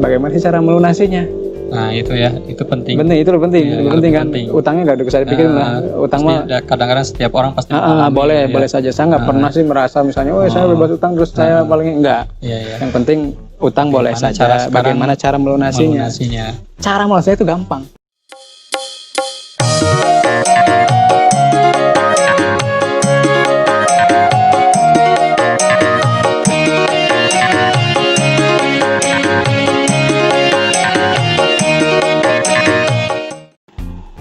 bagaimana sih cara melunasinya. Nah itu ya, itu penting. Penting, itu lebih penting, Ya, lebih penting kan. penting. Utangnya nggak usah dipikirin lah. Utang mah kadang-kadang setiap orang pasti mengalami, boleh, ya. boleh saja. Saya nggak pernah sih merasa misalnya, saya bebas utang terus saya paling enggak. Iya, iya. Yang penting utang boleh saja. Bagaimana cara melunasinya? Cara melunasinya itu gampang.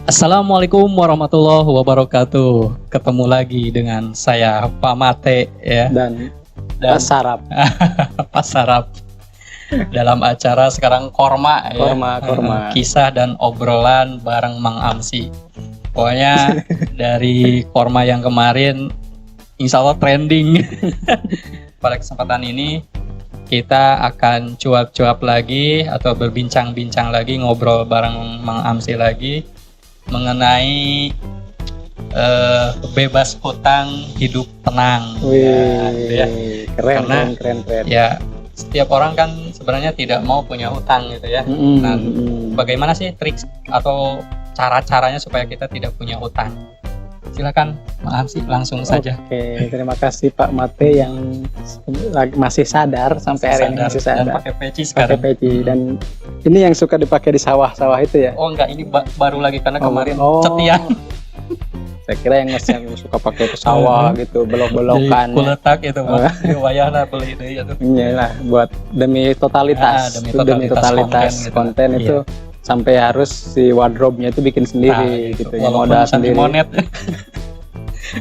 Assalamualaikum warahmatullahi wabarakatuh. Ketemu lagi dengan saya Pak Mate ya Dan Pak Sarap. Pak Sarap. Dalam acara sekarang Korma ya. Korma. Kisah dan obrolan bareng Mang Amsi. Pokoknya dari Korma yang kemarin insya Allah trending. Pada kesempatan ini kita akan cuap-cuap lagi atau berbincang-bincang lagi, ngobrol bareng Mang Amsi lagi mengenai bebas hutang hidup tenang. Wih, keren. Ya setiap orang kan sebenarnya tidak mau punya hutang gitu ya. Nah, bagaimana sih trik atau cara-caranya supaya kita tidak punya hutang? Silakan Mang Amsi langsung saja. Oke, terima kasih Pak Mate yang masih sadar sampai hari ini masih sadar. Dan pakai peci sekarang. Pakai peci dan ini yang suka dipakai di sawah-sawah itu ya? Oh enggak, ini baru lagi karena kemarin cetian. Saya kira yang suka pakai ke sawah gitu, belok-belokan. Kuletak itu Pak. Wayahna beli itu ya tuh. Iyalah, buat demi totalitas. Demi totalitas konten itu. Sampai harus si wardrobe-nya itu bikin sendiri gitu ya, modal sendiri. Monet.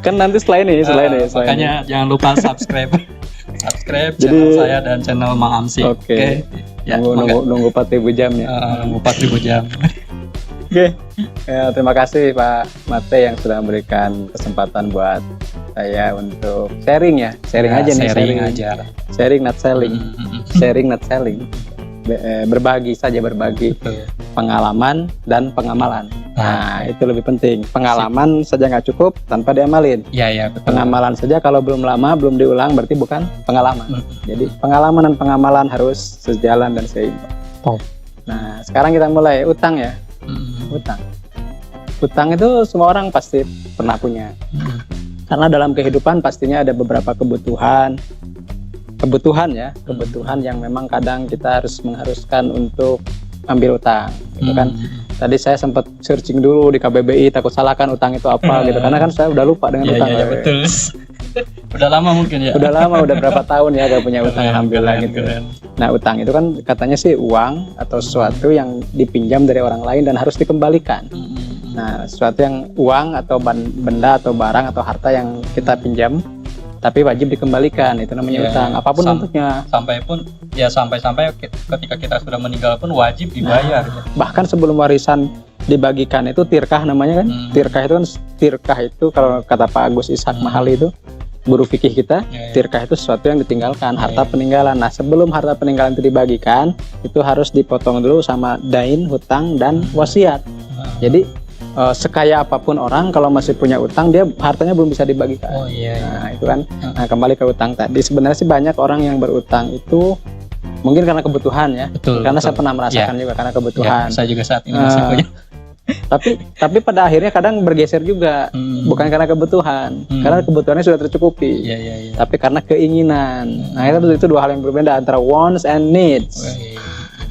Kan nanti setelah ini. Makanya jangan lupa subscribe channel saya dan channel Mang Amsi. Oke. Ya, nunggu 4.000 jam ya. Nunggu 4.000 jam. Oke. Ya, terima kasih Pak Mate yang sudah memberikan kesempatan buat saya untuk sharing ya. Sharing aja. Sharing not selling. Sharing not selling. Berbagi pengalaman dan pengamalan. Nah, itu lebih penting. Pengalaman saja nggak cukup tanpa diamalin. Iya, betul. Pengamalan saja kalau belum lama, belum diulang berarti bukan pengalaman. Jadi pengalaman dan pengamalan harus sejalan dan seimbang. Nah, sekarang kita mulai utang ya. Utang itu semua orang pasti pernah punya. Karena dalam kehidupan pastinya ada beberapa kebutuhan yang memang kadang kita mengharuskan untuk ambil utang gitu kan. Tadi saya sempat searching dulu di KBBI, takut salahkan utang itu apa gitu, karena kan saya udah lupa dengan utang. Iya, betul. Udah lama mungkin ya. Udah berapa tahun ya gak punya utang, alhamdulillah gitu. Nah, utang itu kan katanya sih uang atau sesuatu yang dipinjam dari orang lain dan harus dikembalikan. Nah, sesuatu yang uang atau benda atau barang atau harta yang kita pinjam tapi wajib dikembalikan, itu namanya utang, apapun bentuknya. Sampai ketika kita sudah meninggal pun wajib dibayar. Bahkan sebelum warisan dibagikan itu tirkah namanya kan. Tirkah itu kalau kata Pak Agus Ishak Mahali itu guru fikih kita, tirkah itu sesuatu yang ditinggalkan, harta peninggalan. Nah, sebelum harta peninggalan itu dibagikan, itu harus dipotong dulu sama dain, hutang dan wasiat. Jadi sekaya apapun orang kalau masih punya utang, dia hartanya belum bisa dibagikan. Nah, itu kan. Nah, kembali ke utang tadi, sebenarnya sih banyak orang yang berutang itu mungkin karena kebutuhan ya. Karena saya pernah merasakan juga karena kebutuhan. Saya juga saat ini masih punya. Tapi pada akhirnya kadang bergeser juga, bukan karena kebutuhan, karena kebutuhannya sudah tercukupi. Tapi karena keinginan. Nah, itu dua hal yang berbeda antara wants and needs.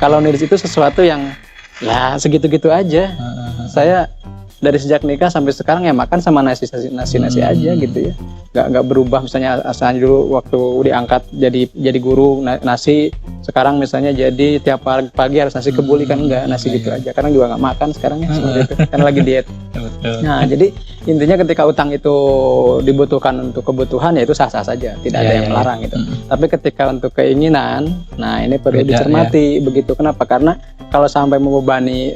Kalau needs itu sesuatu yang ya segitu-gitu aja. Saya dari sejak nikah sampai sekarang ya makan sama nasi aja gitu ya, nggak berubah. Misalnya asalnya dulu waktu diangkat jadi guru nasi, sekarang misalnya jadi tiap pagi harus nasi kebuli, kan enggak, nasi gitu aja, karena juga nggak makan sekarang ya seperti itu kan, lagi diet. Nah, jadi intinya ketika utang itu dibutuhkan untuk kebutuhan ya itu sah-sah saja, tidak ada yang melarang gitu. Tapi ketika untuk keinginan, nah ini perlu dicermati begitu. Kenapa? Karena kalau sampai membebani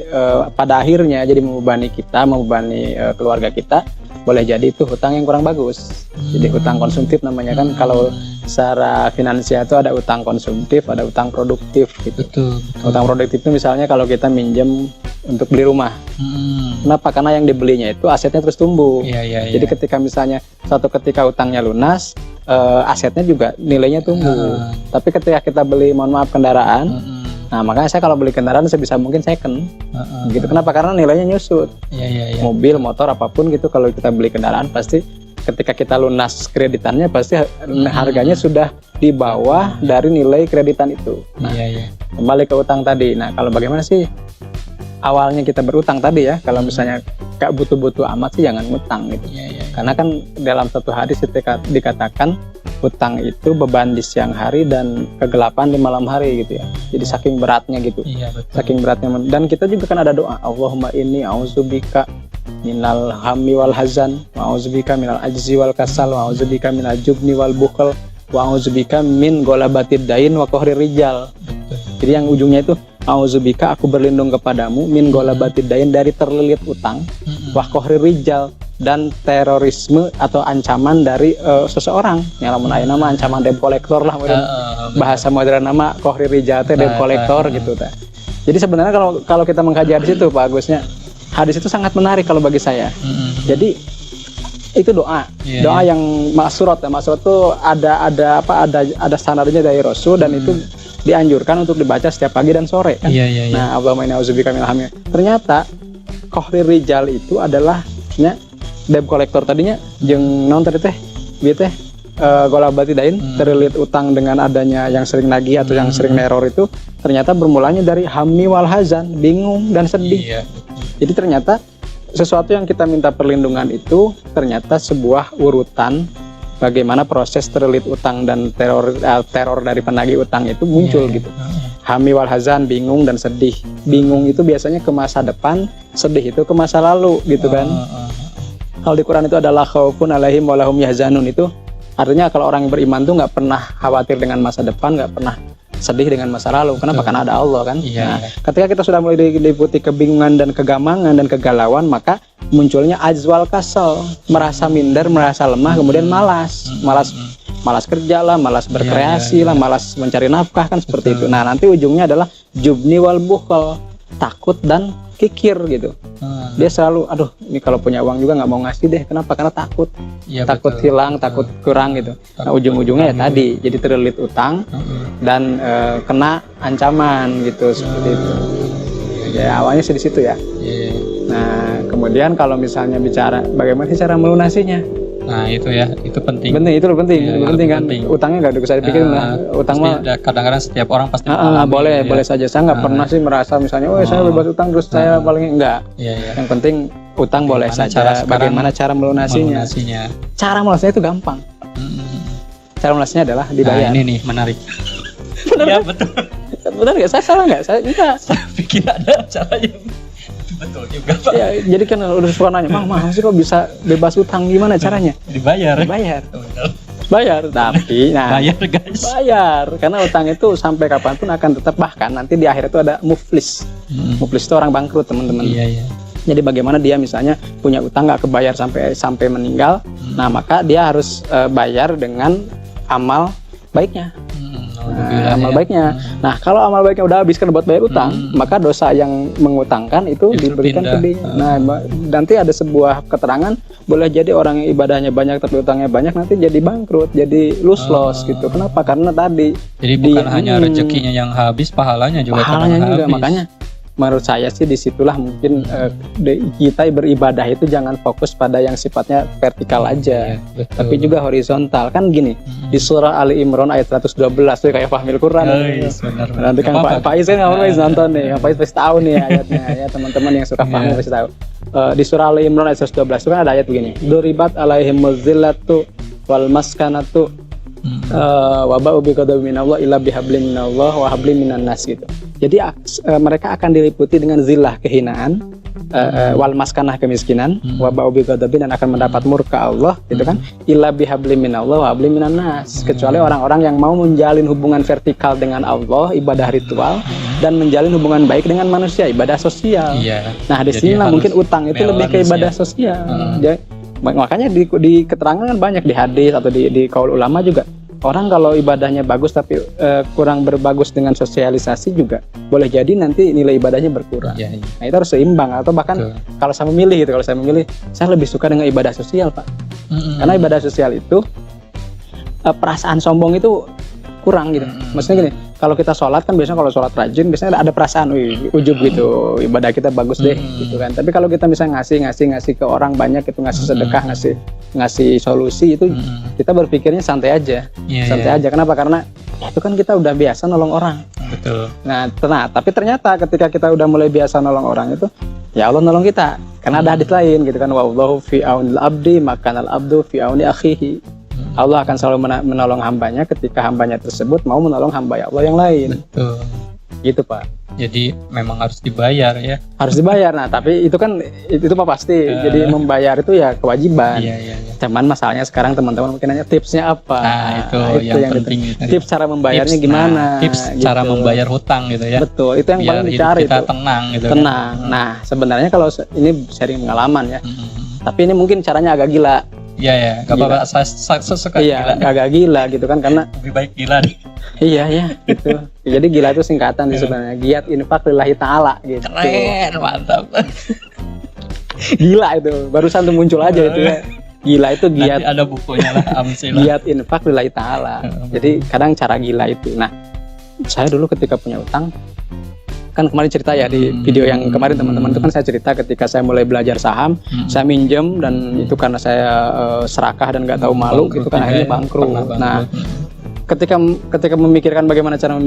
pada akhirnya jadi membebani kita, membebani keluarga kita, boleh jadi itu hutang yang kurang bagus. Jadi hutang konsumtif namanya kan. Kalau secara finansial itu ada utang konsumtif, ada utang produktif gitu. Betul. Utang produktif itu misalnya kalau kita minjem untuk beli rumah. Kenapa? Karena yang dibelinya itu asetnya terus tumbuh. Jadi ketika misalnya suatu ketika utangnya lunas, asetnya juga nilainya tumbuh. Tapi ketika kita beli, mohon maaf, kendaraan, Nah makanya saya kalau beli kendaraan sebisa mungkin second. Gitu. Kenapa? Karena nilainya nyusut. Mobil, motor, apapun gitu, kalau kita beli kendaraan pasti ketika kita lunas kreditannya pasti harganya sudah di bawah dari nilai kreditan itu. Nah, kembali ke utang tadi. Nah kalau bagaimana sih awalnya kita berutang tadi ya, kalau misalnya gak butuh-butuh amat sih jangan ngutang gitu. Karena kan dalam satu hadis dikatakan utang itu beban di siang hari dan kegelapan di malam hari gitu ya. Jadi saking beratnya gitu. Saking beratnya. Dan kita juga kan ada doa, Allahumma inni a'udzubika minal hammi wal hazan, wa a'udzubika minal ajzi wal kasal, wa a'udzubika minal jubni wal bukhl, wa a'udzubika min golabatid dain wa qahrir rijal. Jadi yang ujungnya itu A'udzubika, aku berlindung kepadamu min golabatid dain, dari terlilit utang, wa qahrir rijal, dan terorisme atau ancaman dari seseorang. Yang lamun aya nama ancaman debt collector lah, bahasa modern nama qahrir rijal teh debt collector gitu teh. Jadi sebenarnya kalau kita mengkaji hadis itu Pak Agusnya, hadis itu sangat menarik kalau bagi saya. Jadi itu doa yang ma'surat ya. Ma'surat itu ada standarnya dari Rasul, dan itu dianjurkan untuk dibaca setiap pagi dan sore kan. Nah, Allahumma inni a'udzubika minal hammi. Ternyata qahrir rijal itu adalah debt collector tadinya jeung naon tadi teh? Bieu teh golabati dain, terlilit utang dengan adanya yang sering nagih atau yang sering neror itu ternyata bermulanya dari hammi wal hazan, bingung dan sedih. Jadi ternyata sesuatu yang kita minta perlindungan itu ternyata sebuah urutan bagaimana proses terlilit utang dan teror dari penagih utang itu muncul gitu. Hammi wal hazan, bingung dan sedih. Bingung itu biasanya ke masa depan, sedih itu ke masa lalu gitu kan. Kalau di Quran itu adalah khaufun alaihim walahum yahzanun, itu artinya kalau orang yang beriman tuh nggak pernah khawatir dengan masa depan, nggak pernah sedih dengan masa lalu. Kenapa? Karena ada Allah kan. Ketika kita sudah mulai diliputi kebingungan dan kegamangan dan kegalauan, maka munculnya ajwal kasal, merasa minder, merasa lemah, kemudian malas kerja lah, malas berkreasi lah, malas mencari nafkah kan, seperti itu. Nah nanti ujungnya adalah jubni wal bukhl, takut dan kikir gitu. Dia selalu, aduh ini kalau punya uang juga nggak mau ngasih deh. Kenapa? Karena takut hilang, takut kurang gitu. Nah ujung-ujungnya ya tadi jadi terlilit utang dan kena ancaman gitu, seperti itu. Ya awalnya sih di situ ya. Nah kemudian kalau misalnya bicara bagaimana sih cara melunasinya? Nah itu ya, itu penting. Itu penting kan. Utangnya nggak usah dipikirin lah. Utang mah kadang-kadang setiap orang pasti boleh saja. Saya nggak pernah sih merasa misalnya, saya bebas utang terus saya paling enggak. Yang penting utang boleh saja. Bagaimana cara melunasinya? Cara melunasinya itu gampang. Cara melunasinya adalah dibayar. Nah, ini nih menarik. Ya betul. Benar nggak? Saya salah nggak? Saya enggak. Saya pikir ada cara yang betul juga Pak. Ya, jadi kan udah suka nanya, Mang sih kok bisa bebas utang, gimana caranya? Dibayar. Bayar, tapi bayar guys. Bayar, karena utang itu sampai kapanpun akan tetap, bahkan nanti di akhir itu ada muflis. Muflis itu orang bangkrut teman-teman. Jadi bagaimana dia misalnya punya utang nggak kebayar sampai meninggal, nah maka dia harus bayar dengan amal baiknya. Amal baiknya. Nah, kalau amal baiknya udah habiskan buat bayar utang, maka dosa yang mengutangkan itu diberikan ke dia. Nah, nanti ada sebuah keterangan, boleh jadi orang yang ibadahnya banyak tapi utangnya banyak nanti jadi bangkrut, jadi loss gitu. Kenapa? Karena tadi jadi bukan hanya rezekinya yang habis, pahalanya juga habis. Makanya menurut saya sih disitulah mungkin kita beribadah itu jangan fokus pada yang sifatnya vertikal aja, tapi juga horizontal. Kan gini, di surah Ali Imran ayat 112 tuh kayak Fahmil Quran. Nanti kan Pak Is kan nggak nonton nih, Pak Is pasti tahu nih ayatnya ya, teman-teman yang suka paham pasti tahu. Di surah Ali Imran ayat 112 itu kan ada ayat begini, duribat alaihimuz zillatu wal maskanatu wa ba'u bi ghadabin minallah illa bihablin minallah wa hablin minan nas gitu. Jadi mereka akan diliputi dengan zillah, kehinaan, wal maskanah, kemiskinan, wa ba'u bi ghadabin, dan akan mendapat murka Allah gitu kan, illa bihablin minallah wa hablin minan nas, kecuali orang-orang yang mau menjalin hubungan vertikal dengan Allah, ibadah ritual, dan menjalin hubungan baik dengan manusia, ibadah sosial. Nah di sini mungkin utang itu lebih ke ibadah sosial. Makanya di keterangan kan banyak di hadis atau di qaul ulama juga, orang kalau ibadahnya bagus tapi kurang berbagus dengan sosialisasi juga boleh jadi nanti nilai ibadahnya berkurang. Nah itu harus seimbang, atau bahkan kalau saya memilih saya lebih suka dengan ibadah sosial Pak. Karena ibadah sosial itu perasaan sombong itu kurang gitu. Maksudnya gini, kalau kita sholat kan biasanya kalau sholat rajin biasanya ada perasaan, ujub gitu, ibadah kita bagus deh gitu kan. Tapi kalau kita misalnya ngasih ke orang banyak, itu ngasih sedekah, ngasih solusi, itu kita berpikirnya santai aja, santai aja. Kenapa? Karena itu kan kita udah biasa nolong orang. Betul. Nah, tapi ternyata ketika kita udah mulai biasa nolong orang itu, ya Allah nolong kita. Karena ada hadits lain gitu kan, wallahu fi aunil abdi makanal abdu fi auni akhihi. Allah akan selalu menolong hambanya ketika hambanya tersebut mau menolong hamba Allah yang lain. Betul. Gitu Pak. Jadi memang harus dibayar ya. Harus dibayar. Nah, tapi itu kan itu Pak pasti. Jadi membayar itu ya kewajiban. Iya. Cuman masalahnya sekarang teman-teman mungkin nanya tipsnya apa. Nah, itu yang penting. Tips cara membayarnya gimana? Tips gitu. Cara membayar hutang gitu ya. Betul. Itu yang biar paling dicari kita itu. Tenang gitu. Tenang. Kan? Nah, sebenarnya kalau ini sharing pengalaman ya. Tapi ini mungkin caranya agak gila. Iya, nggak apa-apa. Saya suka gila. Agak gila gitu kan, karena lebih baik gila deh. Iya gitu. Jadi gila itu singkatan sebenarnya. Giat infak lillahi ta'ala gitu. Keren, mantap. Gila itu, barusan tuh muncul aja itu ya. Gila itu giat. Nanti ada bukunya lah, Amsi lah. Giat infak lillahi ta'ala. Jadi kadang cara gila itu. Nah, saya dulu ketika punya utang, kan kemarin cerita ya di video yang kemarin teman-teman itu kan saya cerita ketika saya mulai belajar saham, saya minjem dan itu karena saya serakah dan nggak tahu malu, itu kan akhirnya bangkrut. Nah, ketika memikirkan bagaimana cara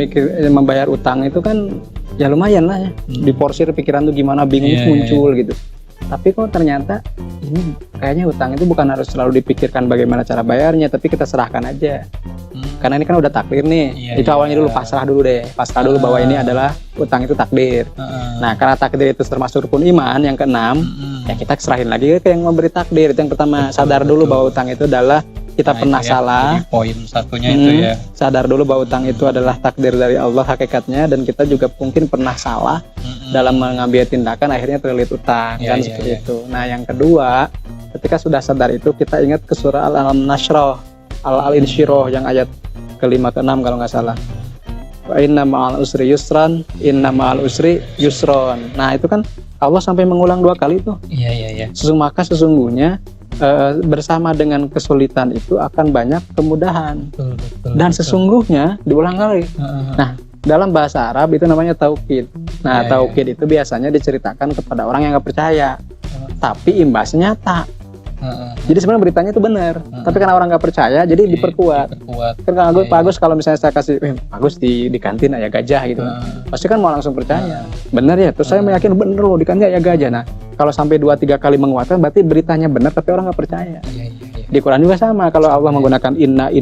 membayar utang itu kan ya lumayan lah ya, diporsir pikiran tuh gimana, bingung muncul gitu. Tapi kok ternyata ini kayaknya utang itu bukan harus selalu dipikirkan bagaimana cara bayarnya, tapi kita serahkan aja. Karena ini kan udah takdir nih. Itu awalnya dulu pasrah dulu deh. Pasrah dulu bahwa ini adalah utang itu takdir. Nah, karena takdir itu termasuk rukun iman yang keenam, ya kita serahin lagi ke yang memberi takdir. Itu yang pertama, sadar dulu bahwa utang itu adalah kita pernah salah. Poin satunya itu ya. Sadar dulu bahwa utang itu adalah takdir dari Allah hakikatnya, dan kita juga mungkin pernah salah dalam mengambil tindakan akhirnya terlilit utang kan seperti itu. Nah, yang kedua, ketika sudah sadar itu kita ingat ke surah Al-Nashrah, Al-Insyirah yang ayat ke-5 ke-6 kalau nggak salah. Wa inna ma'al usri yusran, inna ma'al usri yusron. Nah, itu kan Allah sampai mengulang 2 kali tuh. Iya. Sesungguhnya bersama dengan kesulitan itu akan banyak kemudahan. Betul. Dan sesungguhnya diulang kali. Nah, dalam bahasa Arab itu namanya taukid. Nah, taukid itu biasanya diceritakan kepada orang yang nggak percaya, tapi imbasnya nyata. Jadi sebenarnya beritanya itu benar, tapi karena orang nggak percaya, jadi diperkuat. Kan Pak Agus kalau misalnya saya kasih, Pak Agus di kantin ayah gajah gitu, pasti kan mau langsung percaya. Benar ya, terus saya meyakini bener loh di kantin ayah gajah. Nah, kalau sampai 2-3 kali menguatkan, berarti beritanya benar, tapi orang nggak percaya. Di Quran juga sama, kalau Allah menggunakan inna,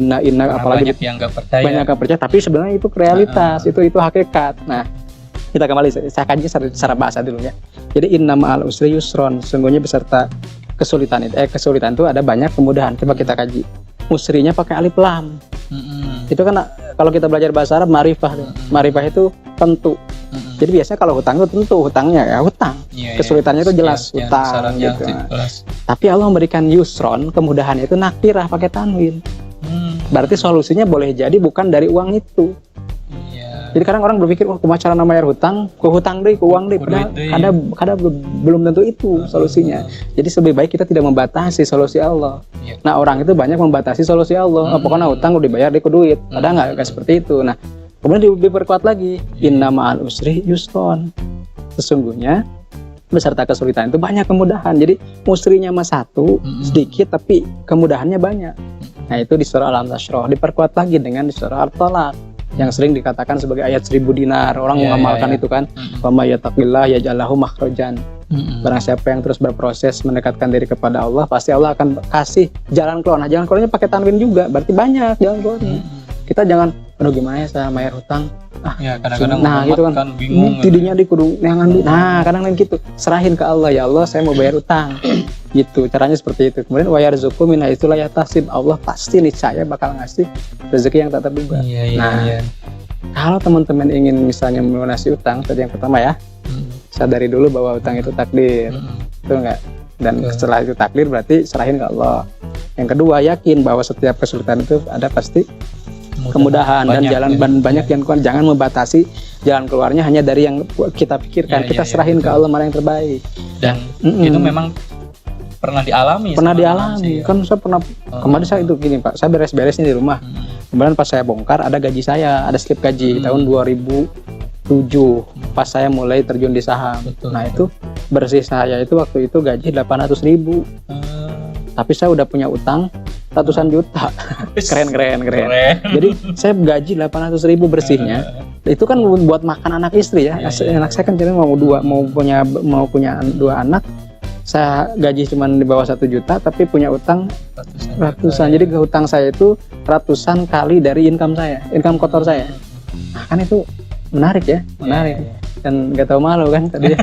apalagi banyak yang nggak percaya. Banyak nggak percaya, tapi sebenarnya itu realitas, itu hakikat. Nah, kita kembali, saya kaji secara bahasa dulu ya. Jadi inna ma'al usri yusron, sesungguhnya beserta kesulitan itu ada banyak kemudahan. Coba kita kaji. Usrinya pakai alif lam. Itu kan kalau kita belajar bahasa Arab marifah. Marifah itu tentu. Jadi biasanya kalau hutang itu tentu, hutangnya ya hutang. Kesulitannya itu jelas hutang gitu. Tapi Allah memberikan yusron, kemudahannya itu nakirah pakai tanwin. Berarti solusinya boleh jadi bukan dari uang itu. Jadi kadang orang berpikir, kumaha cara bayar hutang, ku hutang deh, ku uang deh. Kadang belum tentu itu solusinya. Jadi lebih baik kita tidak membatasi solusi Allah. Nah, orang itu banyak membatasi solusi Allah. Pokoknya hutang udah dibayar deh ku duit. Padahal nggak seperti itu. Nah, kemudian diperkuat lagi, inna ma'al usri yusron. Sesungguhnya beserta kesulitan itu banyak kemudahan. Jadi musrinya mah satu, sedikit, tapi kemudahannya banyak. Nah, itu di surah Al-Nashrah. Diperkuat lagi dengan di surah Al-Talaq, yang sering dikatakan sebagai ayat 1000 dinar. Orang mengamalkan itu kan, wa may yattaqillah yaj'al lahu makhrajan. Barang siapa yang terus berproses mendekatkan diri kepada Allah, pasti Allah akan kasih jalan keluar. Nah, jalan keluarnya pakai tanwin juga, berarti banyak jalan keluarnya. Kita jangan, aduh gimana ya saya bayar hutang. Kadang-kadang gitu kan bingung. Tidinya di kudu jangan. Nah, kadang gitu. Serahin ke Allah, ya Allah, saya mau bayar utang. Gitu, caranya seperti itu. Kemudian wa yarzuqu min haitsu la yahtasib. Allah pasti niscaya bakal ngasih rezeki yang tak terduga. Kalau teman-teman ingin misalnya melunasi utang, tadi yang pertama ya, sadari dulu bahwa utang itu takdir. Betul enggak? Dan setelah itu takdir berarti serahin ke Allah. Yang kedua, yakin bahwa setiap kesulitan itu ada pasti kemudahan dan jalan banyak yang keluar. Jangan membatasi jalan keluarnya hanya dari yang kita pikirkan. Kita serahin ke Allah mana yang terbaik. Dan itu memang pernah dialami. Pernah dialami. Kan saya pernah kemarin saya itu gini Pak, saya beres-beres nih di rumah. Kemudian pas saya bongkar ada gaji saya, ada slip gaji tahun 2007 pas saya mulai terjun di saham. Nah itu bersih saya itu waktu itu gaji 800.000. Tapi saya udah punya utang ratusan juta. Keren. Jadi saya gaji 800.000 bersihnya. Itu kan buat makan anak istri ya. Anak saya kan jadi mau punya 2 anak. Saya gaji cuma di bawah 1 juta tapi punya utang ratusan. Jadi hutang saya itu ratusan kali dari income kotor saya. Nah, kan itu menarik ya, dan nggak tahu malu kan tadi.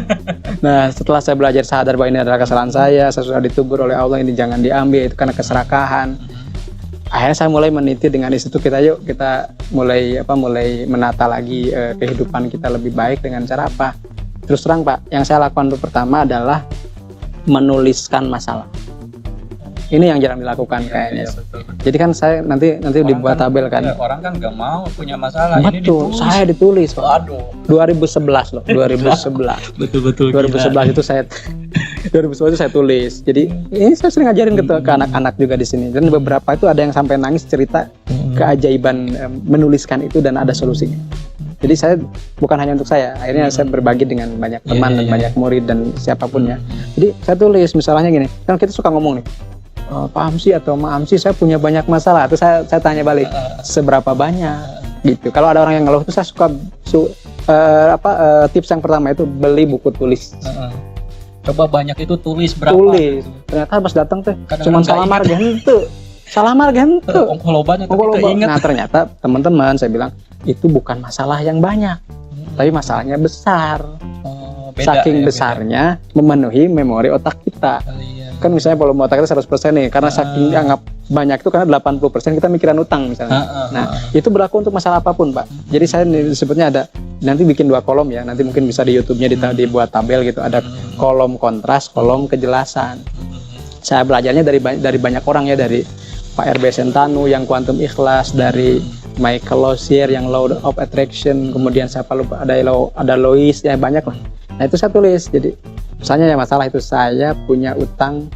Nah setelah saya belajar sadar bahwa ini adalah kesalahan saya sudah ditegur oleh Allah, ini jangan diambil, itu karena keserakahan. Akhirnya saya mulai meniti dengan itu, kita mulai menata lagi kehidupan kita lebih baik dengan cara apa? Terus terang Pak, yang saya lakukan untuk pertama adalah menuliskan masalah. Ini yang jarang dilakukan kayaknya. Betul. Jadi kan saya nanti dibuat tabel kan. Orang kan nggak mau punya masalah. Betul, ini saya ditulis. Aduh. 2011 loh, 2011. Betul. 2011 itu saya 2011 itu saya tulis. Jadi ini saya sering ngajarin ke anak-anak juga di sini. Dan beberapa itu ada yang sampai nangis cerita keajaiban menuliskan itu dan ada solusinya. Jadi saya bukan hanya untuk saya, akhirnya saya berbagi dengan banyak teman dan banyak murid dan siapapun ya. Jadi saya tulis misalnya gini, kan kita suka ngomong nih, Pak Amsi atau Ma Amsi saya punya banyak masalah. Terus saya tanya balik, seberapa banyak gitu. Kalau ada orang yang ngeluh itu saya suka tips yang pertama itu beli buku tulis. Coba banyak itu tulis berapa? Tulis. Ternyata pas datang teh cuma salamar gantu. Salamar gantu. Ongkolobannya tapi keinget. Nah ternyata teman-teman saya bilang itu bukan masalah yang banyak, tapi masalahnya besar. Saking besarnya memenuhi memori otak kita. Kan misalnya volume otak kita 100% nih, karena saking anggap banyak itu karena 80% kita mikiran utang misalnya. Nah itu berlaku untuk masalah apapun Pak. Jadi saya disebutnya ada, nanti bikin 2 kolom ya, nanti mungkin bisa di YouTube-nya dibuat tabel gitu, ada kolom kontras, kolom kejelasan. Saya belajarnya dari banyak orang ya, dari Pak RB Sentanu yang kuantum ikhlas, dari Michael Losier yang law of attraction, kemudian siapa lupa ada Lois ya, banyak lah. Nah itu saya tulis. Jadi misalnya ya masalah itu saya punya utang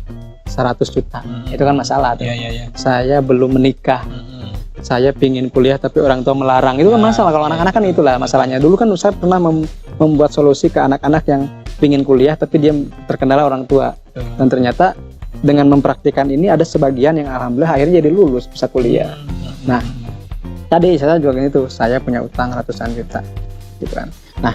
100 juta, itu kan masalah tuh. Saya belum menikah, saya pingin kuliah tapi orang tua melarang, itu kan masalah. Kalau anak-anak kan itulah masalahnya. Dulu kan saya pernah membuat solusi ke anak-anak yang pingin kuliah tapi dia terkendala orang tua, dan ternyata dengan mempraktikkan ini ada sebagian yang alhamdulillah akhirnya jadi lulus bisa kuliah. Nah tadi saya juga itu, saya punya utang ratusan juta gitu kan. Nah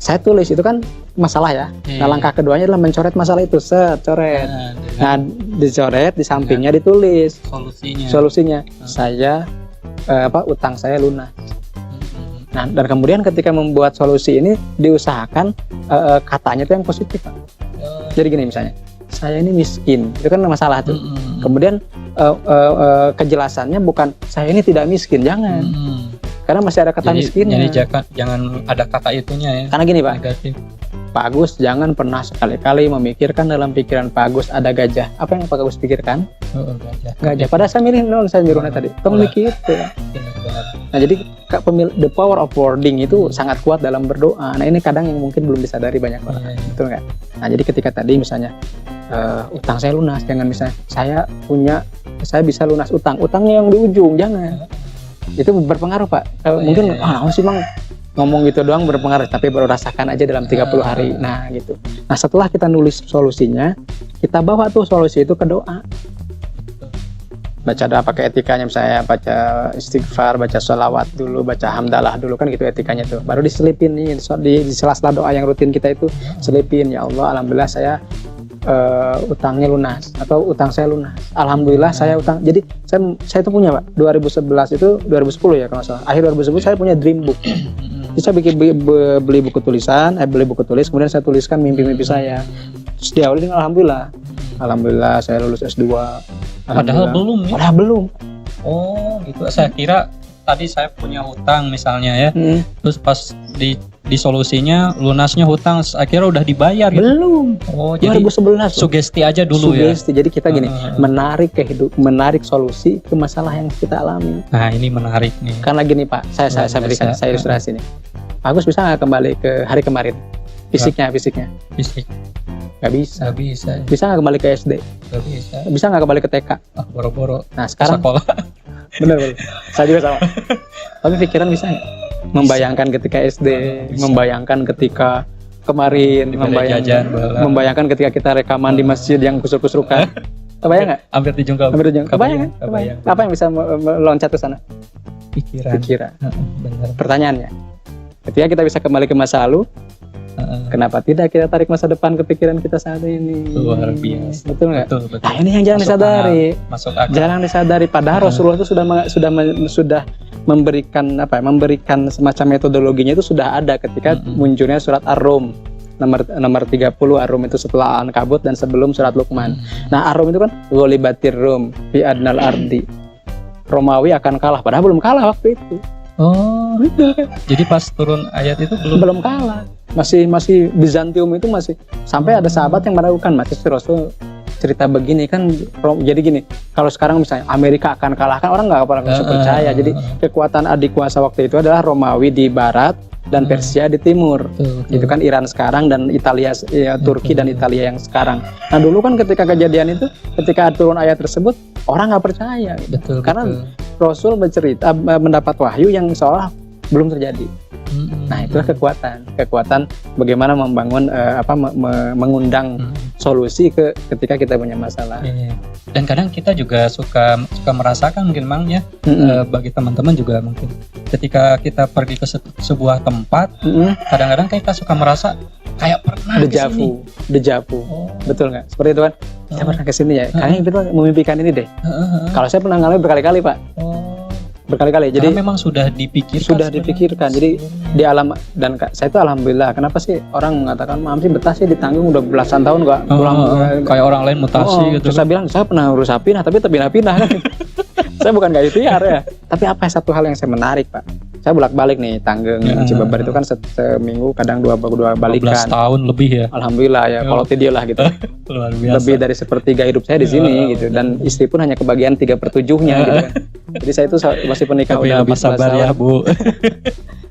saya tulis itu kan masalah ya. Nah langkah keduanya adalah mencoret masalah itu, coret. Nah dicoret, di sampingnya ditulis solusinya. Saya utang saya lunas. Nah dan kemudian ketika membuat solusi ini diusahakan katanya itu yang positif Pak. Jadi gini misalnya, saya ini miskin, itu kan masalah tuh. Kemudian kejelasannya bukan saya ini tidak miskin, jangan. Karena masih ada kata miskinnya. Jadi jangan ada kata itunya ya. Karena gini Pak, negatif. Pak Agus jangan pernah sekali-kali memikirkan dalam pikiran Pak Agus ada gajah. Apa yang Pak Agus pikirkan? Gajah. Padahal saya milih saya nyuruhnya tadi. Tolong mikir itu. Nah jadi the power of wording itu sangat kuat dalam berdoa. Nah ini kadang yang mungkin belum disadari banyak orang. Betul nggak? Nah jadi ketika tadi misalnya utang saya lunas, jangan misalnya saya bisa lunas utangnya yang di ujung, jangan. Itu berpengaruh Pak. Mungkin sih Bang ngomong gitu doang berpengaruh, tapi baru rasakan aja dalam 30 hari. Nah gitu. Nah setelah kita nulis solusinya, kita bawa tuh solusi itu ke doa. Baca doa pakai etikanya, misalnya baca istighfar, baca sholawat dulu, baca hamdalah dulu, kan gitu etikanya tuh. Baru diselipin nih di sela-sela doa yang rutin kita itu, selipin, ya Allah alhamdulillah saya utangnya lunas, atau utang saya lunas, alhamdulillah saya utang. Jadi saya itu punya Pak, 2011 itu 2010 ya kalau nggak salah, akhir 2010 saya punya dream book. Jadi saya beli buku tulisan, beli buku tulis, kemudian saya tuliskan mimpi-mimpi saya. Terus diawali dengan alhamdulillah saya lulus S2. Padahal belum ya? Padahal belum. Oh gitu, saya kira tadi saya punya hutang misalnya ya, terus pas di solusinya lunasnya hutang akhirnya udah dibayar gitu. Belum. Oh, jadi 2011 sugesti aja dulu sugesti. Ya. Jadi kita gini, menarik solusi ke masalah yang kita alami. Nah, ini menarik nih. Karena gini Pak, saya berikan saya ilustrasi nih. Pak Agus bisa nggak kembali ke hari kemarin? Fisiknya. Fisik. Nggak bisa. Nggak bisa. Bisa nggak kembali ke SD? Nggak bisa. Bisa nggak kembali ke TK? Boro-boro. Nah sekarang sekolah. bener. Saya juga sama. Tapi pikiran bisa nggak? Membayangkan ketika SD, membayangkan ketika kemarin, membayangkan ketika kita rekaman di masjid yang kusruk-kusrukan. Kebayang nggak? Hampir dijungkal. Kebayang kan? Apa yang bisa meloncat ke sana? Pikiran. Benar. Pertanyaannya, ketika kita bisa kembali ke masa lalu, kenapa tidak kita tarik masa depan ke pikiran kita saat ini? Luar biasa. Betul nggak? Betul. Nah ini yang jangan disadari. Masuk akal. Jarang disadari. Padahal Rasulullah itu sudah memberikan semacam metodologinya itu sudah ada ketika munculnya surat Ar-Rum nomor 30. Ar-Rum itu setelah Al-Ankabut dan sebelum surat Luqman. Nah Ar-Rum itu kan Ghalibatir Rum fi adnal ardi. Romawi akan kalah, padahal belum kalah waktu itu. Oh, jadi pas turun ayat itu belum kalah. Masih Bizantium itu masih sampai ada sahabat yang meragukan, masih Rasul cerita begini kan. Jadi gini, kalau sekarang misalnya Amerika akan kalahkan, orang nggak pernah bisa percaya. Jadi kekuatan adik kuasa waktu itu adalah Romawi di barat dan Persia di timur. Itu kan Iran sekarang dan Italia, Turki dan Italia yang sekarang. Nah dulu kan ketika kejadian itu, ketika turun ayat tersebut, orang nggak percaya. Karena Rasul mendapat wahyu yang seolah belum terjadi. Nah itulah kekuatan bagaimana membangun mengundang solusi ketika kita punya masalah. Dan kadang kita juga suka merasakan mungkin Mang ya, bagi teman-teman juga mungkin ketika kita pergi ke sebuah tempat, kadang-kadang kita suka merasa kayak pernah dejavu. Betul nggak? Seperti itu kan? Saya pernah kesini ya, kayaknya kita memimpikan ini deh. Kalau saya pernah ngalamin berkali-kali Pak. Berkali-kali. Jadi memang sudah dipikirkan. Jadi di alam, dan saya itu alhamdulillah. Kenapa sih orang mengatakan Mam sih betah sih di Tanggung udah belasan tahun nggak pulang kayak orang lain mutasi gitu. Terus saya bilang saya pernah urus pindah tapi terpindah-pindah kan. Saya bukan nggak ikhtiar ya. Tapi apa satu hal yang saya menarik Pak? Saya bolak-balik nih Tanggeng, Cibabar itu kan seminggu kadang dua balikan. 12 tahun lebih ya. Alhamdulillah ya, kalau tidak lah gitu. Luar biasa. Lebih dari sepertiga hidup saya di sini gitu, dan istri pun hanya kebagian 3/7-nya gitu kan. Jadi saya itu masih penikah udah 14 tahun. Ya Bu.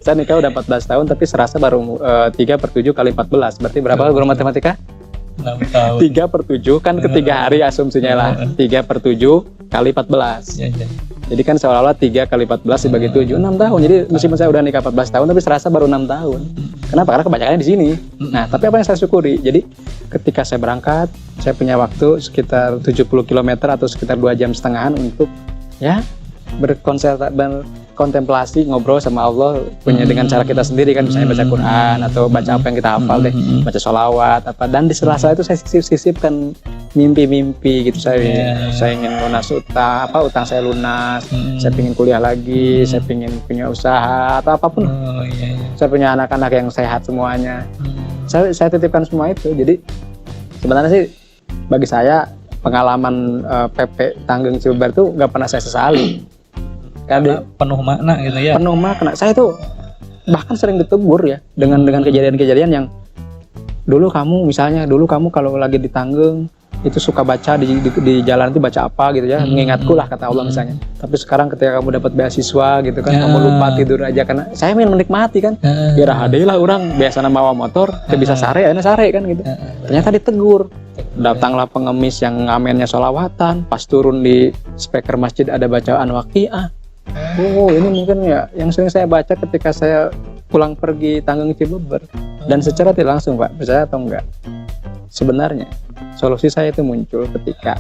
Saya nikah udah 14 tahun tapi serasa baru 3/7 kali 14. Berarti berapa guru matematika? 6 tahun. 3/7 kan ketiga hari asumsinya lah. 3/7 kali 14. Jadi kan seolah-olah 3 kali 14 dibagi 7, 6 tahun. Jadi meskipun saya udah nikah 14 tahun tapi serasa baru 6 tahun. Kenapa? Karena kebanyakannya di sini. Nah, tapi apa yang saya syukuri? Jadi ketika saya berangkat, saya punya waktu sekitar 70 km atau sekitar 2,5 jam untuk ya berkontemplasi, ngobrol sama Allah punya dengan cara kita sendiri kan, misalnya baca Quran atau baca apa yang kita hafal deh, baca sholawat apa, dan di sela-sela itu saya sisipkan mimpi-mimpi gitu. Saya ingin lunas utang saya lunas, saya ingin kuliah lagi, saya ingin punya usaha atau apapun. Saya punya anak-anak yang sehat semuanya. Saya titipkan semua itu. Jadi sebenarnya sih bagi saya pengalaman PP Tanggeng Cibabar itu nggak pernah saya sesali. Karena penuh makna gitu ya. Penuh makna. Saya tuh bahkan sering ditegur ya dengan kejadian-kejadian yang dulu kamu kalau lagi di Tanggeng itu suka baca di jalan itu baca apa gitu ya, mengingatku lah kata Allah misalnya. Tapi sekarang ketika kamu dapat beasiswa gitu kan, kamu lupa tidur aja karena saya ingin menikmati kan. Ya rahade lah orang biasa nama motor, bisa sare kan gitu. Ternyata ditegur. Datanglah pengemis yang ngamennya sholawatan, pas turun di speaker masjid ada bacaan waqiah. Oh ini mungkin ya yang sering saya baca ketika saya pulang pergi Tanggeng Cibabar. Dan secara tidak langsung Pak, percaya atau enggak, sebenarnya solusi saya itu muncul ketika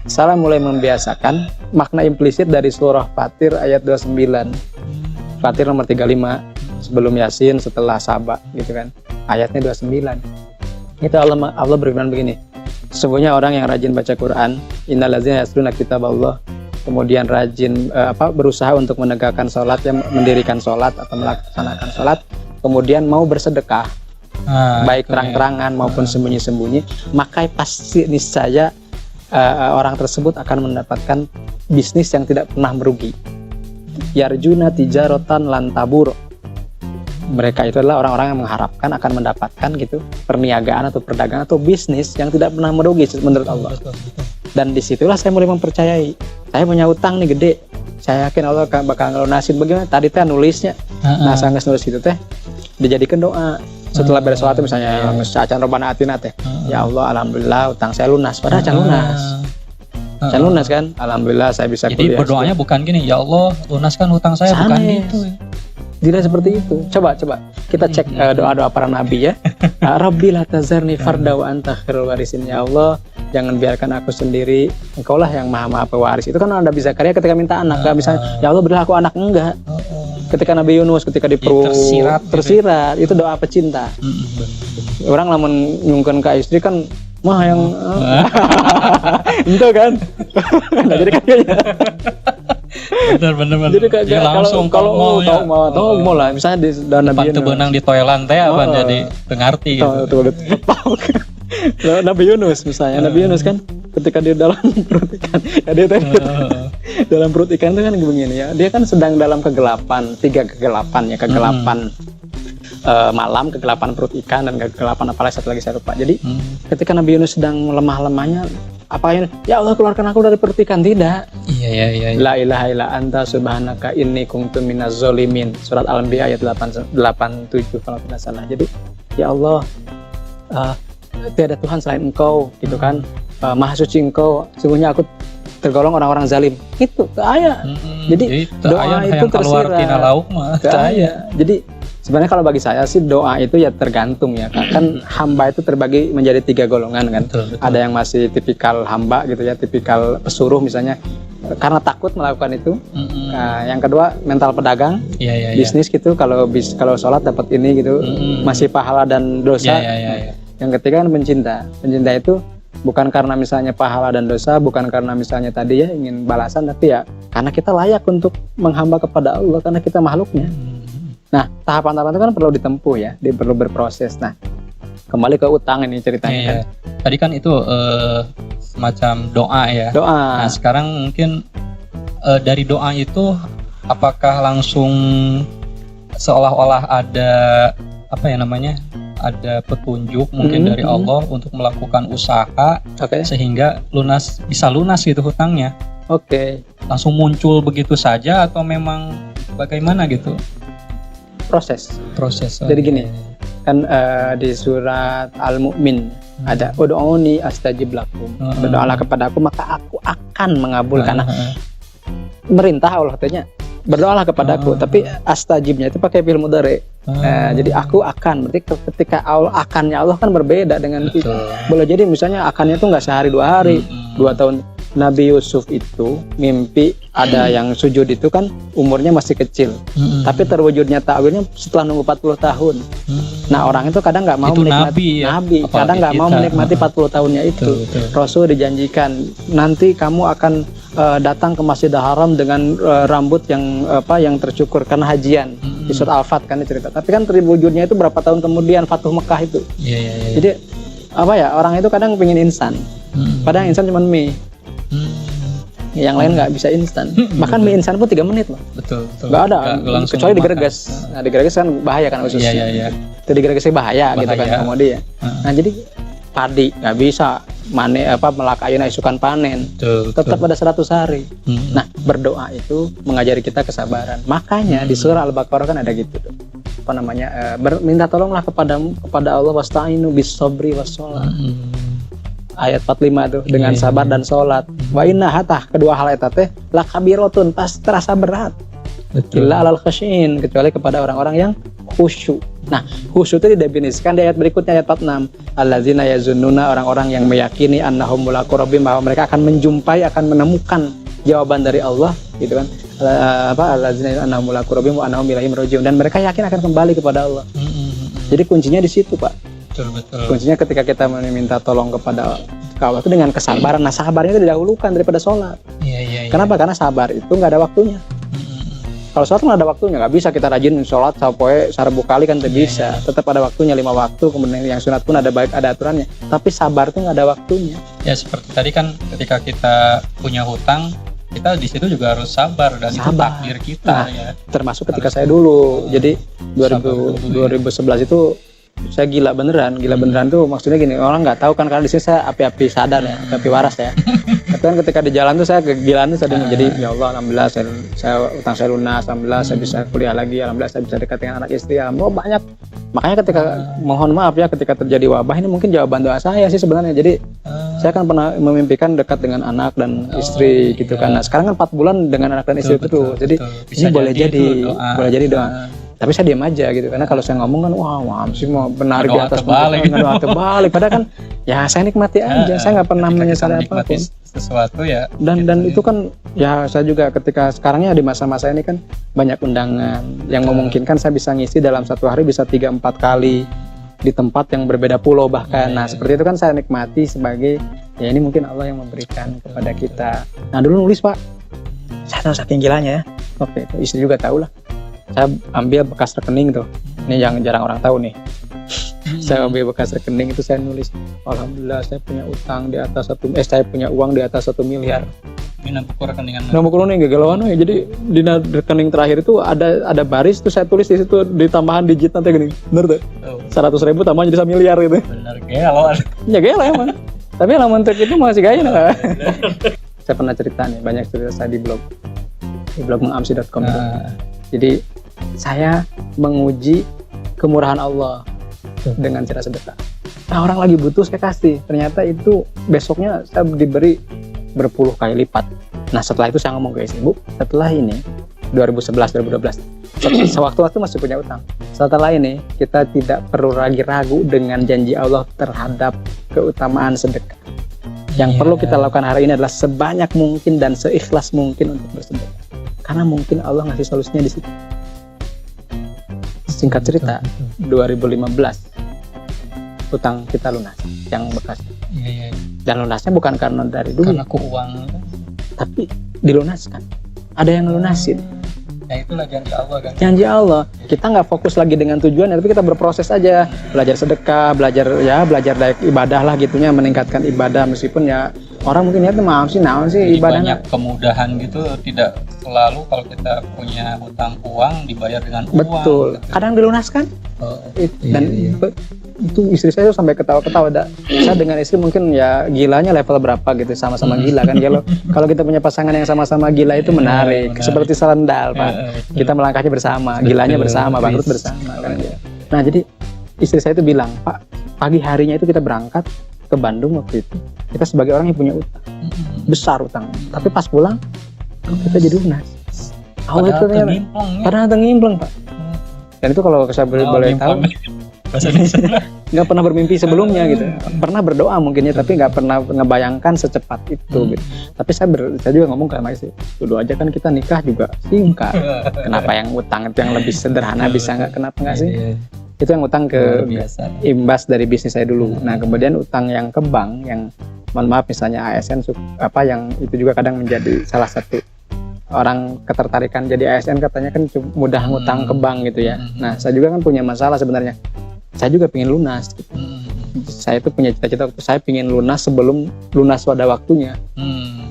saya mulai membiasakan makna implisit dari surah Fatir ayat 29. Fatir nomor 35, sebelum Yasin, setelah Saba gitu kan, ayatnya 29. Itu Allah berfirman begini, sesungguhnya orang yang rajin baca Quran, innallazina yasluna kitaballah, kemudian rajin berusaha untuk menegakkan sholat, mendirikan sholat atau melaksanakan sholat, kemudian mau bersedekah, baik terang-terangan maupun sembunyi-sembunyi, maka pasti niscaya orang tersebut akan mendapatkan bisnis yang tidak pernah merugi. Yarjuna tijaratan lan tabur. Mereka itu adalah orang-orang yang mengharapkan akan mendapatkan gitu perniagaan atau perdagangan atau bisnis yang tidak pernah merugi menurut Allah. Dan disitulah saya mulai mempercayai, saya punya utang nih gede, saya yakin Allah bakal ngelunasin. Bagaimana tadi teh nulisnya, nah saya nulis itu teh dijadikan doa setelah beres sholat misalnya, acan robana atina teh, Ya Allah, alhamdulillah utang saya lunas. Padahal can lunas. Can lunas kan? Alhamdulillah saya bisa kuliah. Jadi berdoanya bukan gini, ya Allah lunaskan hutang saya, bukan gitu. Tidak seperti itu. Coba kita cek doa-doa para nabi ya. Rabbi la tazarni farda wa anta khairul warisin. Ya Allah, jangan biarkan aku sendiri. Engkaulah yang maha pewaris. Itu kan Anda bisa karya ketika minta anak. Enggak bisa, ya Allah berilah aku anak, enggak. Ketika Nabi Yunus ketika di perut tersirat, itu doa pecinta. Orang lamun nyungkeun ka istri kan mah yang itu kan. Nah, jadi kayaknya bener. Jadi kayak langsung kalau mau lah, misalnya di dalam Nabi Yunus benang di toilet teh apa jadi pengerti gitu. Nabi Yunus misalnya, Nabi Yunus kan ketika dia dalam perut ikan, ya dia dalam perut ikan itu kan begini ya, dia kan sedang dalam kegelapan, 3 kegelapan ya, kegelapan malam, kegelapan perut ikan, dan kegelapan apalagi satu lagi saya lupa. Jadi ketika Nabi Yunus sedang lemah-lemahnya, apa ya Allah keluarkan aku dari perut ikan, tidak. Iya. La ilaha illa anta subhanaka inni kuntu minaz zalimin. Surat Al-Anbiya ayat 87 kalau tidak salah. Jadi ya Allah, tiada Tuhan selain Engkau, gitu kan. Maha suci Engkau, sungguhnya aku tergolong orang-orang zalim. Itu ayat. Jadi doa itu tersirat. Jadi sebenarnya kalau bagi saya sih doa itu ya tergantung ya, kan hamba itu terbagi menjadi 3 golongan kan. Betul. Ada yang masih tipikal hamba gitu ya, tipikal pesuruh misalnya karena takut melakukan itu. Yang kedua mental pedagang, bisnis gitu, kalau sholat dapat ini gitu, masih pahala dan dosa. Yang ketiga kan pencinta itu bukan karena misalnya pahala dan dosa, bukan karena misalnya tadi ya ingin balasan, tapi ya karena kita layak untuk menghamba kepada Allah, karena kita makhluknya. Nah, tahapan-tahapan itu kan perlu ditempuh ya, dia perlu berproses. Nah, kembali ke utang ini ceritanya kan. Tadi kan itu semacam doa ya. Doa. Nah, sekarang mungkin dari doa itu apakah langsung seolah-olah ada apa ya namanya? Ada petunjuk mungkin dari Allah untuk melakukan usaha sehingga bisa lunas gitu hutangnya. Langsung muncul begitu saja atau memang bagaimana gitu? Proses. Jadi gini, kan di surat Al-Mu'min ada ud'uni astajib lakum. Berdoalah kepadaku maka aku akan mengabulkan. Merintah Allah katanya, berdoalah kepadaku, tapi astajibnya itu pakai fi'il mudhari. Jadi aku akan, berarti ketika akannya Allah kan berbeda dengan kita. Boleh jadi misalnya akannya itu nggak sehari 2 hari, 2 tahun. Nabi Yusuf itu mimpi ada yang sujud itu kan umurnya masih kecil, tapi terwujudnya ta'wilnya setelah nunggu 40 tahun. Nah orang itu kadang nggak mau menikmati Nabi, kadang nggak mau menikmati 40 tahunnya itu. Rasul dijanjikan nanti kamu akan datang ke Masjidil Haram dengan rambut yang tercukur karena hajian. Di surat Al-Fat kan cerita. Tapi kan terwujudnya itu berapa tahun kemudian Fatuh Mekah itu. Jadi orang itu kadang pengen instan, padahal instan cuma mie. Yang lain nggak bisa instan. Bahkan mie instan pun 3 menit loh. Betul. Nggak ada, kecuali digereges. Nah digereges kan bahaya kan ususnya. Itu digeregesnya bahaya gitu kan komodi ya. Nah jadi padi nggak bisa melak ayuna isukan panen. Tetap ada 100 hari. Nah berdoa itu mengajari kita kesabaran. Makanya di surah Al-Baqarah kan ada gitu tuh. Minta tolonglah kepada Allah, wasta'inu bis sabri was shalah. Ayat 45 tuh, dengan sabar dan sholat. Wa inna hatah, kedua hal eta teh la kabirotun, pas terasa berat. Illa alal khasyin, kecuali kepada orang-orang yang khusyuk. Nah, khusyuk itu didefinisikan di ayat berikutnya, ayat 46. Allazina yazunnuna, orang-orang yang meyakini annahum mulaqu rabbihim, bahwa mereka akan menjumpai, akan menemukan jawaban dari Allah, gitu kan. Allazina annahum mulaqu rabbihim wa annahum ilaihim raji'un, dan mereka yakin akan kembali kepada Allah. Jadi kuncinya di situ, Pak. Betul. Kuncinya ketika kita meminta tolong kepada Allah itu dengan kesabaran. Nah sabarnya itu didahulukan daripada sholat. Kenapa? Karena sabar itu nggak ada waktunya. Kalau sholat nggak ada waktunya, nggak bisa kita rajin sholat sampai 1000 kali kan tidak bisa. Tetap ada waktunya 5 waktu, kemudian yang sunat pun ada aturannya. Tapi sabar itu nggak ada waktunya. Ya seperti tadi kan ketika kita punya hutang, kita di situ juga harus sabar, dan itu takdir kita. Nah, termasuk ketika saya dulu. Jadi 2011 itu saya gila beneran tuh maksudnya gini, orang nggak tahu kan karena di sini saya api-api sadar ya, api waras ya. Tapi kan ketika di jalan tuh saya kegilaan tuh jadi ya Allah, alhamdulillah saya utang saya lunas, alhamdulillah saya bisa kuliah lagi, alhamdulillah saya bisa dekat dengan anak istri, alhamdulillah banyak Makanya ketika mohon maaf ya ketika terjadi wabah ini mungkin jawaban doa saya sih sebenarnya. Jadi saya kan pernah memimpikan dekat dengan anak dan istri gitu kan. Nah, sekarang kan 4 bulan dengan anak dan istri terus. Jadi ini boleh jadi doa. Tapi saya diam aja gitu karena kalau saya ngomong kan wah sih mau benar di atas doa terbalik. Padahal kan ya saya nikmati aja. Saya nggak pernah menyesali apapun. Sesuatu ya. Dan itu kan ya saya juga ketika sekarangnya di masa-masa ini kan banyak undangan yang memungkinkan saya bisa ngisi dalam satu hari bisa 3-4 kali di tempat yang berbeda pulau bahkan. Nah seperti itu kan saya nikmati sebagai ya ini mungkin Allah yang memberikan kepada kita. Nah dulu nulis Pak, saya tahu saking gilanya ya. Oke, istri juga tahu lah. Saya ambil bekas rekening tuh, ini yang jarang orang tahu nih. Saya ambil bekas rekening itu saya nulis, alhamdulillah saya punya utang di atas saya punya uang di atas 1 miliar. Ini buku rekeningan. Nah buku rekening gagalauan ya. Jadi di rekening terakhir itu ada baris tuh saya tulis di situ ditambahan digit nanti gini, bener tuh. 100.000 tambah jadi 1 miliar gitu. Bener galau. Ya galau emang. Tapi alaman trik itu masih gaya nggak? Saya pernah cerita nih, banyak cerita saya di blog mengamsi.com. Jadi saya menguji kemurahan Allah dengan cara sedekah. Nah orang lagi butuh saya kasih. Ternyata itu besoknya saya diberi berpuluh kali lipat. Nah setelah itu saya ngomong ke istri, Bu, setelah ini 2011-2012 sewaktu-waktu masih punya utang. Setelah ini kita tidak perlu lagi ragu dengan janji Allah terhadap keutamaan sedekah. Yang perlu kita lakukan hari ini adalah sebanyak mungkin dan seikhlas mungkin untuk bersedekah. Karena mungkin Allah ngasih solusinya di situ. Singkat cerita, 2015 utang kita lunas yang bekas. Dan lunasnya bukan karena dari dulu. Karena keuangan. Tapi dilunaskan. Ada yang lunasin. Ya itulah janji Allah kan. Janji Allah. Kita nggak fokus lagi dengan tujuan, tapi kita berproses aja. Belajar sedekah, belajar ibadah lah gitunya, meningkatkan ibadah meskipun ya orang mungkin niatnya maaf sih, naon sih ibadahnya. Banyak kemudahan gitu, tidak selalu kalau kita punya hutang uang dibayar dengan uang. Betul. Gitu. Kadang dilunaskan. Dan itu istri saya sampai ketawa-ketawa. Saya dengan istri mungkin ya gilanya level berapa gitu, sama-sama gila kan. Kalau kita punya pasangan yang sama-sama gila itu menarik. Seperti serendal Pak. Kita melangkahnya bersama, gilanya bersama, bangkrut bersama kan. Nah jadi istri saya itu bilang, Pak, pagi harinya itu kita berangkat ke Bandung waktu itu. Kita sebagai orang yang punya utang besar utang, tapi pas pulang kita jadi lunas. Padahal tengimpleng Pak. Dan itu kalau saya boleh tahu, nggak pernah bermimpi sebelumnya gitu. Pernah berdoa mungkinnya, tapi nggak pernah ngebayangkan secepat itu. Gitu. Tapi saya juga ngomong ke sama istri, dulu aja kan kita nikah juga singkat. Kenapa yang utang itu yang lebih sederhana bisa nggak? Kenapa nggak sih? Itu yang utang ke imbas dari bisnis saya dulu. Nah kemudian utang yang ke bank, yang mohon maaf misalnya ASN yang itu juga kadang menjadi salah satu orang ketertarikan jadi ASN, katanya kan mudah ngutang ke bank gitu ya. Nah saya juga kan punya masalah sebenarnya. Saya juga pengen lunas gitu. Saya itu punya cita-cita waktu saya pengen lunas sebelum lunas pada waktunya.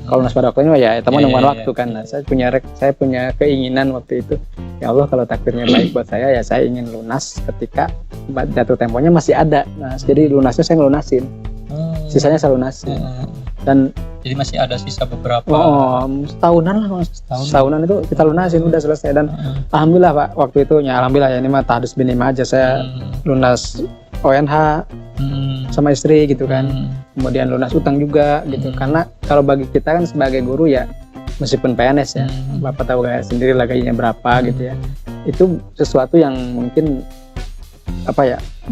Kalau lunas pada waktunya ya teman nungguan waktu kan. Nah, saya punya keinginan waktu itu. Ya Allah kalau takdirnya baik buat saya ya saya ingin lunas ketika jatuh temponya masih ada. Nah, jadi lunasnya saya ngelunasin. Sisanya saya lunasin. Dan jadi masih ada sisa beberapa. Setahunan lah Mas. Setahunan itu kita lunasin udah selesai. Dan alhamdulillah Pak waktu itu ya alhamdulillah ya ini mah tahdus binima aja saya lunas ONH sama istri gitu kan. Kemudian lunas utang juga gitu. Karena kalau bagi kita kan sebagai guru ya meskipun PNS ya, Bapak tahu kayak sendiri lah gajinya berapa gitu ya. Itu sesuatu yang mungkin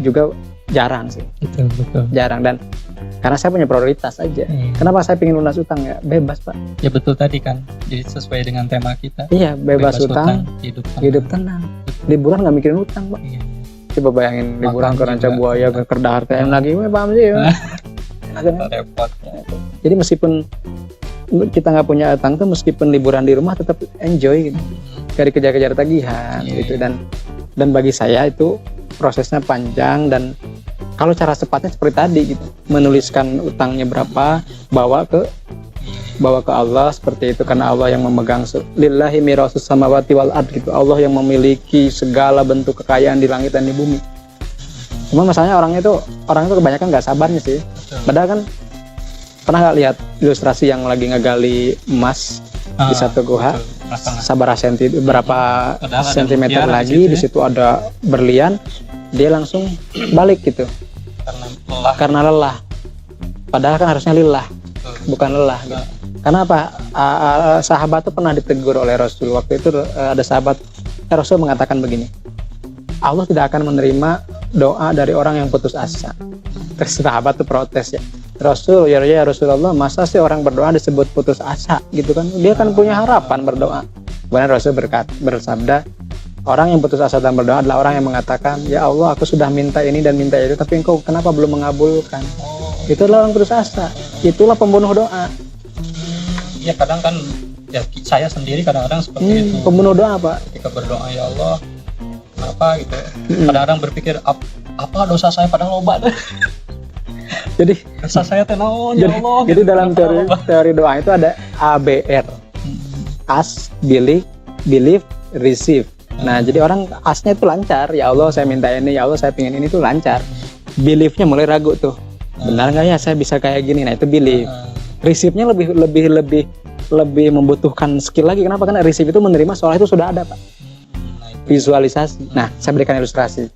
juga jarang sih. Betul. Jarang. Dan karena saya punya prioritas aja. Kenapa saya pengen lunas utang ya? Bebas Pak. Ya betul tadi kan. Jadi sesuai dengan tema kita. Iya, bebas utang, hidup tenang. Liburan nggak mikirin utang Pak. Coba bayangin liburan ke Ranca Buaya, ke Kerdahar, TM lagi, paham sih ya. Repot. Jadi meskipun kita nggak punya utang tuh, meskipun liburan di rumah tetap enjoy gitu. Dari kejar-kejar tagihan gitu. Dan bagi saya itu prosesnya panjang, dan kalau cara cepatnya seperti tadi gitu, menuliskan utangnya berapa, bawa ke Allah seperti itu, karena Allah yang memegang lillahi mirasus samawati wal ard gitu. Allah yang memiliki segala bentuk kekayaan di langit dan di bumi. Cuma masalahnya orang itu kebanyakan nggak sabarnya sih. Padahal kan pernah nggak lihat ilustrasi yang lagi ngegali emas di satu gua, berapa sentimeter lagi di situ ada berlian, dia langsung balik gitu. Karena lelah. Padahal kan harusnya lillah, bukan lelah gitu. Karena apa? Sahabat tuh pernah ditegur oleh Rasul. Waktu itu ada sahabat, Rasul mengatakan begini, Allah tidak akan menerima doa dari orang yang putus asa. Terus sahabat tuh protes ya, Rasul, ya Rasulullah, masa sih orang berdoa disebut putus asa gitu kan? Dia kan punya harapan berdoa. Kemudian Rasul bersabda, orang yang putus asa dan berdoa adalah orang yang mengatakan, ya Allah, aku sudah minta ini dan minta itu, tapi engkau kenapa belum mengabulkan? Itu adalah orang putus asa. Itulah pembunuh doa. Ya kadang kan, ya saya sendiri kadang-kadang seperti itu. Pembunuh doa apa? Ketika berdoa, ya Allah, kenapa gitu? Kadang-kadang berpikir, apa dosa saya padahal loba deh. Jadi dosa saya tenaon, ya Allah. Jadi gitu, dalam teori doa itu ada ABR. Ask, believe, receive. Nah, jadi orang asnya itu lancar. Ya Allah, saya minta ini. Ya Allah, saya pengen ini, tuh lancar. Believe-nya mulai ragu tuh. Benar nggak ya saya bisa kayak gini? Nah, itu believe. Receive-nya lebih membutuhkan skill lagi. Kenapa? Karena receive itu menerima soal itu sudah ada, Pak. Visualisasi. Nah, saya berikan ilustrasi.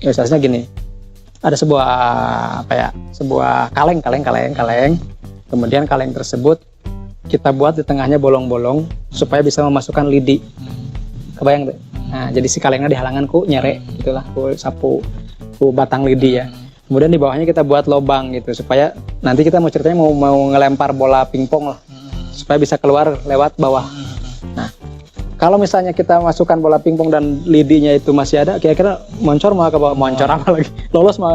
Ilustrasinya gini. Ada sebuah kaleng. Kemudian kaleng tersebut kita buat di tengahnya bolong-bolong supaya bisa memasukkan lidi. Kebayang tuh? Nah, jadi si kalengnya di halangan ku nyerek gitulah, ku sapu, ku batang lidi ya. Kemudian di bawahnya kita buat lubang gitu supaya nanti kita mau ceritanya mau ngelempar bola pingpong lah, supaya bisa keluar lewat bawah. Nah, kalau misalnya kita masukkan bola pingpong dan lidinya itu masih ada, kira-kira moncor mau ke bawah, moncor apa lagi? Lolos mau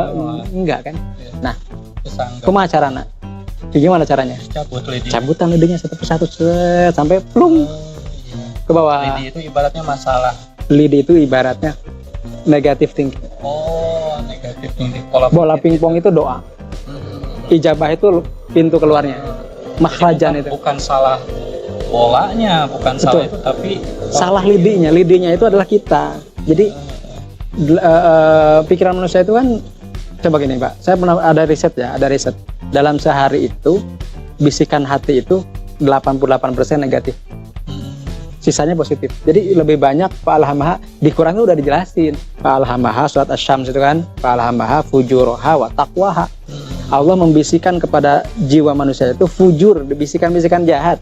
enggak kan? Nah, kumaha carana? Gimana caranya? Cabutan lidinya satu persatu sampai plung ke bawah. Lidi itu ibaratnya masalah. Lidi itu ibaratnya negative thinking. Oh, negative thinking. Bola pingpong itu doa. Ijabah itu pintu keluarnya. Makhrajan itu. Bukan salah bolanya, bukan betul. Salah itu, tapi salah lidinya. Lidinya itu adalah kita. Jadi pikiran manusia itu kan, coba gini Pak, saya pernah ada riset. Dalam sehari itu bisikan hati itu 88% negatif. Sisanya positif. Jadi lebih banyak fa'alhamaha, di Quran itu udah dijelasin. Fa'alhamaha surat Asy-Syams itu kan, fa'alhamaha fujuraha wa taqwaha. Allah membisikkan kepada jiwa manusia itu fujur, bisikan-bisikan jahat.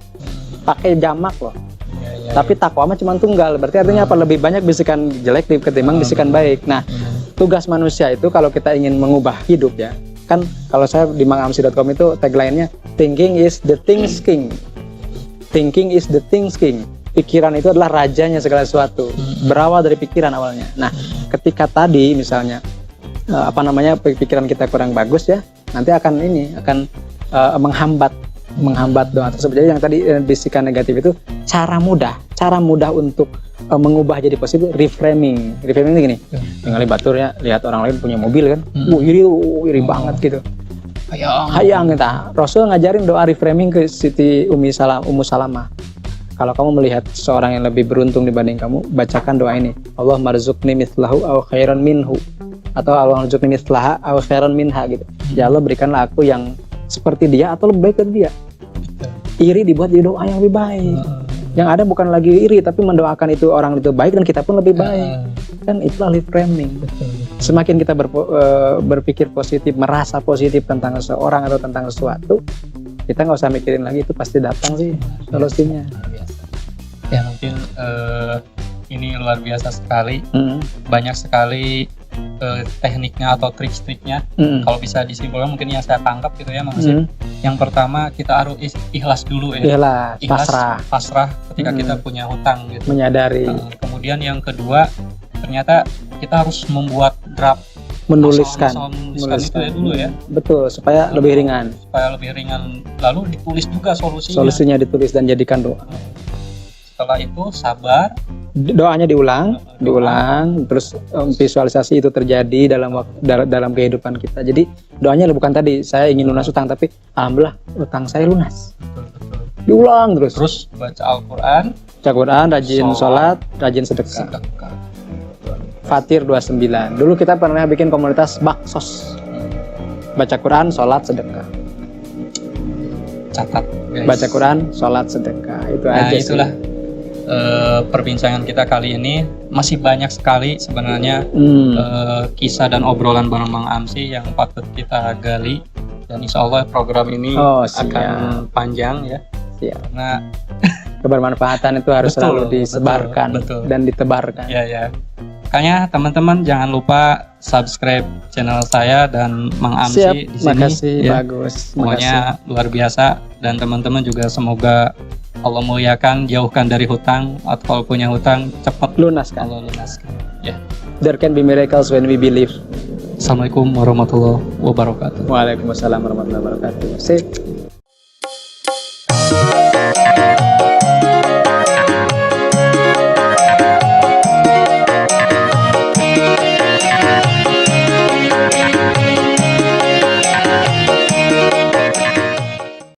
Pakai jamak loh. Tapi takwa mah cuma tunggal. Berarti artinya apa? Lebih banyak bisikan jelek ketimbang bisikan baik. Nah, tugas manusia itu kalau kita ingin mengubah hidup ya. Kan kalau saya di mangamsi.com itu tagline-nya thinking is the things king. Thinking is the things king. Pikiran itu adalah rajanya segala sesuatu. Berawal dari pikiran awalnya. Nah, ketika tadi misalnya pikiran kita kurang bagus ya, nanti akan menghambat doa tersebut. Jadi yang tadi bisikan negatif itu cara mudah untuk mengubah jadi positif, reframing. Reframing ini gini. Tinggal baturnya lihat orang lain punya mobil kan. Iri banget gitu. Hayang kita. Rasul ngajarin doa reframing ke Siti Ummu Salamah. Kalau kamu melihat seorang yang lebih beruntung dibanding kamu, bacakan doa ini. Allah marzuqni mithlahu aw khairan minhu. Atau Allah marzuqni mithlaha aw khairan minha gitu. Ya Allah, berikanlah aku yang seperti dia atau lebih baik dari dia. Iri dibuat jadi doa yang lebih baik. Yang ada bukan lagi iri, tapi mendoakan itu orang itu baik dan kita pun lebih baik. Kan itulah reframing. Semakin kita berpikir positif, merasa positif tentang seseorang atau tentang sesuatu, kita nggak usah mikirin lagi, itu pasti datang sih solusinya. Ya mungkin ini luar biasa sekali. Banyak sekali tekniknya atau trik-triknya. Kalau bisa disimpulkan mungkin yang saya tangkap gitu ya Mas. Yang pertama kita harus ikhlas dulu ya. Ikhlas, pasrah ketika kita punya hutang gitu. Menyadari. Kemudian yang kedua, ternyata kita harus membuat draft, menuliskan itu ya dulu ya. Betul, supaya lebih ringan. Lalu ditulis juga solusinya. Solusinya ditulis dan jadikan doa. Setelah itu sabar. Doanya diulang, terus visualisasi itu terjadi dalam kehidupan kita. Jadi doanya bukan tadi saya ingin lunas utang, tapi alhamdulillah utang saya lunas. Betul. Diulang terus. Terus baca Al-Quran, rajin sholat, rajin sedekah. Fatir 29. Dulu kita pernah bikin komunitas baksos. Baca Quran, sholat, sedekah. Catat guys. Baca Quran, sholat, sedekah. Itu aja itulah. sih. perbincangan kita kali ini. Masih banyak sekali sebenarnya kisah dan obrolan bareng Mang Amsi yang patut kita gali, dan insya Allah program ini akan panjang ya. Karena kebermanfaatan itu harus selalu disebarkan dan ditebarkan. Ya. Makanya teman-teman jangan lupa subscribe channel saya dan Mang Amsi di sini. Makasih, ya. Bagus. Semuanya luar biasa, dan teman-teman juga semoga Allah muliakan, jauhkan dari hutang, atau kalau punya hutang cepat lunaskan. Allah lunaskan. Ya. There can be miracles when we believe. Assalamualaikum warahmatullahi wabarakatuh. Waalaikumsalam warahmatullahi wabarakatuh. Sip.